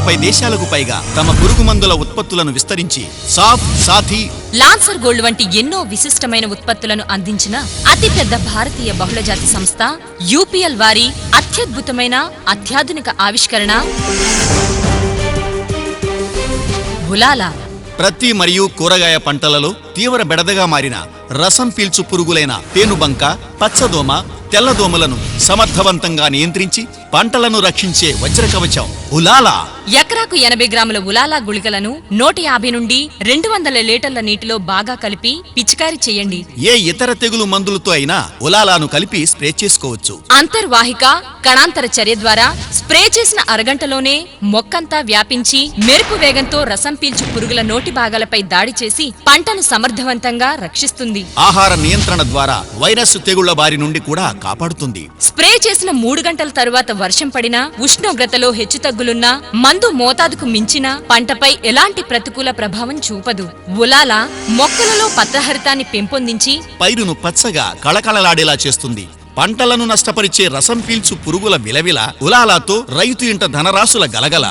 30 దేశాలకు పైగా తమ పురుగు మందుల ఉత్పత్తులను విస్తరించి సాఫ్, సాథీ, లాన్సర్ గోల్డ్ వంటి ఎన్నో విశిష్టమైన ఉత్పత్తులను అందించిన అతిపెద్ద భారతీయ బహుళజాతి సంస్థ యూపీఎల్ వారి అత్యద్భుతమైన అత్యాధునిక ఆవిష్కరణ ఉలాలా. ప్రతి మరియు కూరగాయ పంటలలో తీవ్ర బెడదగా మారిన రసం పీల్చు పురుగులైన పేనుబంక, పచ్చదోమ, తెల్లదోమలను సమర్థవంతంగా నియంత్రించి పంటలను రక్షించే వజ్రకవచం ఉలాలా. ఎకరాకు 80 గ్రాముల ఉలాలా గుళికలను 150 నుండి 200 లీటర్ల నీటిలో బాగా కలిపి పిచికారీ చేయండి. ఏ ఇతర తెగులు మందులతో అయినా ఉలాలాను కలిపి స్ప్రే చేసుకోవచ్చు. అంతర్వాహిక కణాంతర చర్య ద్వారా స్ప్రే చేసిన అరగంటలోనే మొక్కంతా వ్యాపించి మెరుపు వేగంతో రసం పీల్చు పురుగుల నోటి భాగాలపై దాడి చేసి పంటను సమర్థవంతంగా రక్షిస్తుంది. ఆహార నియంత్రణ ద్వారా వైరస్ తెగుళ్ల బారి నుండి కూడా కాపాడుతుంది. స్ప్రే చేసిన 3 గంటల తరువాత వర్షం పడినా, ఉష్ణోగ్రతలో హెచ్చుతగ్గులున్నా, మందు మోతాదుకు మించినా పంటపై ఎలాంటి ప్రతికూల ప్రభావం చూపదు. ఉలాలా మొక్కలలో పత్రహరితాన్ని పెంపొందించి పైరును పచ్చగా కళకళలాడేలా చేస్తుంది. పంటలను నష్టపరిచే రసం పీల్చు పురుగుల విలవిల ఉలాలాతో రైతు ఇంట ధనరాశుల గలగల.